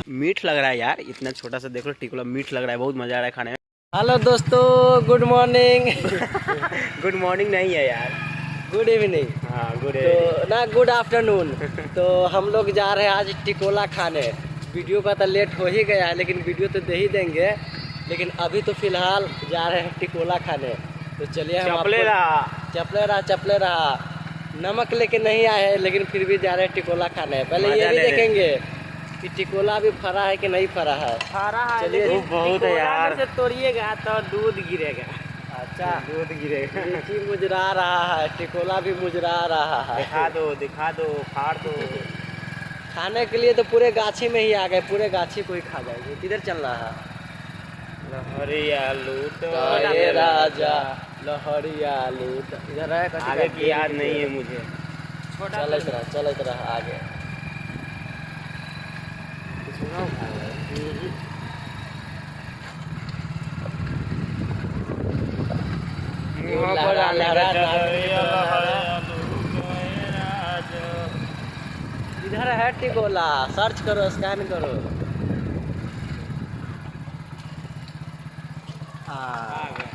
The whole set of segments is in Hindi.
मीठ लग रहा है यार, इतना छोटा सा देख लो टिकोला मीठ लग रहा है, बहुत मजा आ रहा है खाने में। हेलो दोस्तों, गुड मॉर्निंग। गुड मॉर्निंग नहीं है यार, गुड इवनिंग। हाँ गुड तो ना गुड आफ्टरनून। तो हम लोग जा रहे हैं आज टिकोला खाने। वीडियो का तो लेट हो ही गया है, लेकिन वीडियो तो दे ही देंगे। लेकिन अभी तो फिलहाल जा रहे हैं टिकोला खाने। तो चलिए हम चपले रहा नमक लेके नहीं आए हैं, लेकिन फिर भी जा रहे हैं टिकोला खाने। पहले ये भी देखेंगे कि टिकोला भी फरा है कि नहीं फरा है। फरा है, चलिए बहुत है यार। से तोड़िएगा तो दूध गिरेगा। अच्छा, दूध गिरेगा। लीची मुजरा रहा है, टिकोला भी मुजरा रहा है। दिखा दो, फाड़ दो। खाने के लिए तो पूरे गाछी में ही आ गए, पूरे गाछी को ही खा जाएंगे। किधर चलना है? लहरिया लूट राजा लहरिया लूट। इधर है, आगे की याद नहीं है मुझे। चलत रहा आगे। इधर है टिकोला, सर्च करो, स्कैन करो।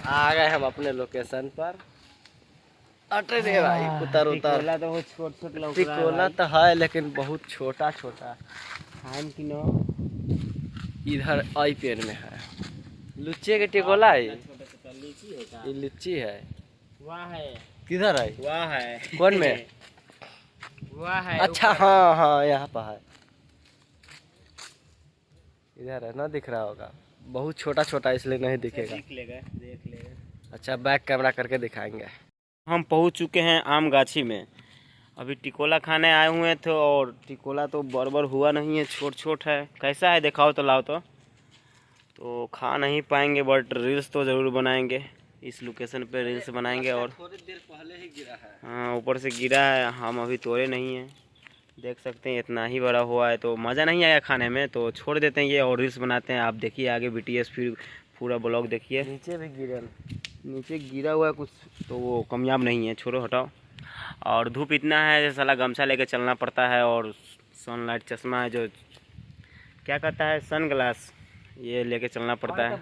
आ गए हम अपने लोकेशन पर। अटे रे भाई, उतर। टिकोला तो बहुत छोट लग रहा है। टिकोला तो है, लेकिन बहुत छोटा। खान की नो इधर आई पेड़ में है। लुच्चे के टिकोला है। लीची है क्या? ये लीची है। वाह है। किधर है? वाह है। कौन में? वाह है। अच्छा, हाँ यहाँ पर है। इधर है ना, दिख रहा होगा। बहुत छोटा इसलिए नहीं दिखेगा। देख लेगा। अच्छा, बैक कैमरा करके दिखाएंगे। हम पहुंच चुके हैं आम गाछी में। अभी टिकोला खाने आए हुए थे और टिकोला तो बराबर हुआ नहीं है, छोट है। कैसा है दिखाओ तो, लाओ तो खा नहीं पाएंगे, बट रील्स तो ज़रूर बनाएंगे। इस लोकेशन पे रील्स बनाएंगे। और थोड़ी देर पहले ही गिरा है। हाँ, ऊपर से गिरा है, हम अभी तोड़े नहीं हैं। देख सकते हैं इतना ही बड़ा हुआ है, तो मज़ा नहीं आया खाने में, तो छोड़ देते हैं ये और रील्स बनाते हैं। आप देखिए आगे BTS, फिर पूरा ब्लॉग देखिए। नीचे गिरा हुआ है कुछ, तो वो कामयाब नहीं है, छोड़ो हटाओ। और धूप इतना है, साला गमछा लेके चलना पड़ता है। और सनलाइट चश्मा है, जो क्या कहता है, सन ग्लास, ये लेके चलना पड़ता है।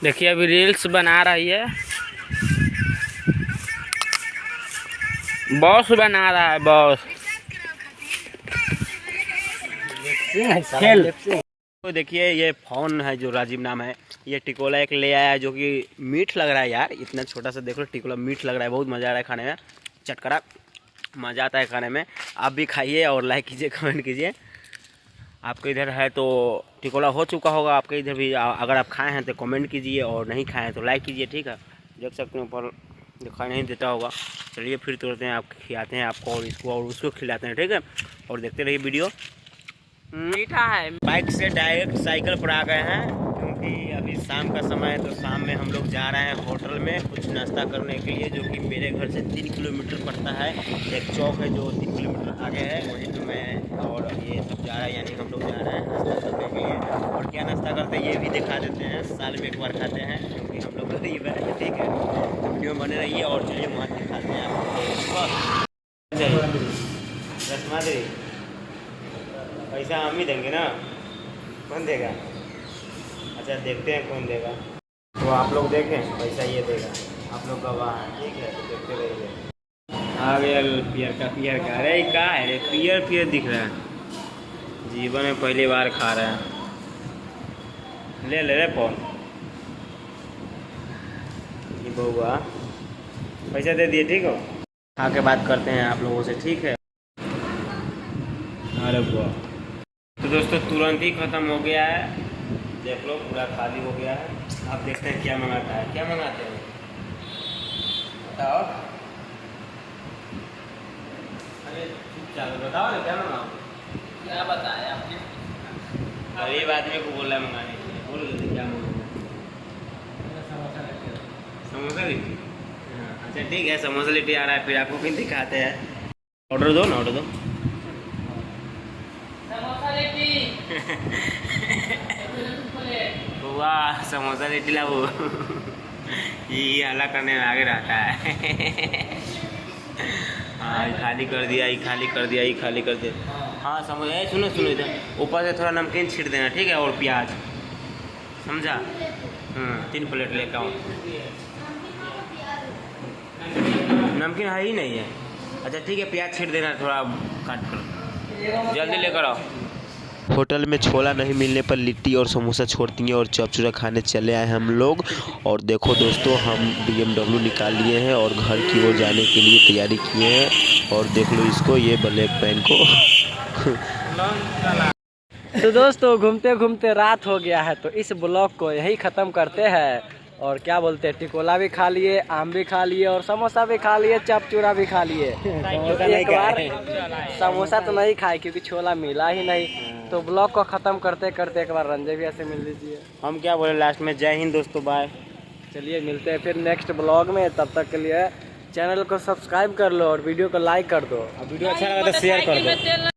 देखिए अभी रील्स बना रही है, बॉस बना रहा है, बॉस। तो देखिए ये फोन है, जो राजीव नाम है, ये टिकोला एक ले आया है, जो कि मीठ लग रहा है यार। इतना छोटा सा देख लो टिकोला मीठ लग रहा है, बहुत मज़ा आ रहा है खाने में। चटकरा मज़ा आता है खाने में। आप भी खाइए और लाइक कीजिए, कमेंट कीजिए। आपके इधर है तो टिकोला हो चुका होगा आपके इधर भी। अगर आप खाए हैं तो कमेंट कीजिए, और नहीं खाए हैं तो लाइक कीजिए, ठीक है। देख सकते हैं ऊपर दिखाई नहीं देता होगा। चलिए फिर तोड़ते हैं, आप खिलाते हैं आपको, और इसको और उसको खिलाते हैं, ठीक है। और देखते रहिए वीडियो। मीठा है। बाइक से डायरेक्ट साइकिल पर आ गए हैं, क्योंकि अभी शाम का समय है। तो शाम में हम लोग जा रहे हैं होटल में कुछ नाश्ता करने के लिए, जो कि मेरे घर से 3 किलोमीटर पड़ता है। एक चौक है जो 3 किलोमीटर आगे है, वहीं पर मैं और ये सब जा रहा है, यानी हम लोग जा रहे हैं नाश्ता करने के लिए। और क्या नाश्ता करते हैं ये भी दिखा देते हैं, साल में एक बार खाते हैं, क्योंकि हम लोग गरीब है, ठीक है। वीडियो बने रहिए और चलिए वहाँ दिखाते हैं आपको। रसमादरी पैसा हम ही देंगे ना, कौन देगा? अच्छा देखते हैं कौन देगा। तो आप लोग देखें, पैसा ये देगा, आप लोग गवाह हैं, ठीक है। तो देखते रहिए। आ गया पियर का। अरे क्या है रे, पियर दिख रहा है। जीवन में पहली बार खा रहे हैं। ले रे फोन, ये बउआ पैसा दे दिए, ठीक हो। खा के बात करते हैं आप लोगों से, ठीक है। अरे बुआ, तो दोस्तों तुरंत ही ख़त्म हो गया है, देख लो पूरा खाली हो गया है। आप देखते हैं क्या मंगाता है, क्या मंगाते हैं बताओ। अरे चुपचाप बताओ ना, क्या मंगाओ? क्या बताएं आपने? गरीब आदमी को बोल रहा है मंगाने के लिए, बोलो जल्दी क्या मंगाओ। समोसा लिट्टी, हाँ अच्छा ठीक है, समोसा लिट्टी आ रहा है, फिर आपको फिर दिखाते हैं। ऑर्डर दो ना, ऑर्डर दो। समोसा लिट्टी समोसा लिट्टी ला वो ये हल्ला करने में आगे रहता है। हाँ ये खाली कर दिया, ये खाली कर दिया, ये खाली कर दिया। हाँ समोसा, सुनो सुनो इधर ऊपर से थोड़ा नमकीन छीट देना, ठीक है, और प्याज, समझा। 3 प्लेट लेकर आओ। नमकीन है ही नहीं है। अच्छा ठीक है, प्याज छीट देना थोड़ा काट कर, जल्दी लेकर आओ। होटल में छोला नहीं मिलने पर लिट्टी और समोसा छोड़ती हैं और चपचूरा खाने चले आए हम लोग। और देखो दोस्तों, हम BMW निकाल लिए हैं और घर की ओर जाने के लिए तैयारी किए हैं। और देख लो इसको, ये ब्लैक पैन को। तो दोस्तों घूमते घूमते रात हो गया है, तो इस ब्लॉग को यही ख़त्म करते हैं। और क्या बोलते हैं, टिकोला भी खा लिए, आम भी खा लिए, और समोसा भी खा लिए, चपचूरा भी खा लिए। एक बार समोसा तो नहीं खाए क्योंकि छोला मिला ही नहीं। तो ब्लॉग को ख़त्म करते करते एक बार रंजय भैया से मिल लीजिए। हम क्या बोले लास्ट में, जय हिंद दोस्तों, बाय। चलिए मिलते हैं फिर नेक्स्ट ब्लॉग में। तब तक के लिए चैनल को सब्सक्राइब कर लो और वीडियो को लाइक कर दो। वीडियो अच्छा लगा तो शेयर कर दो।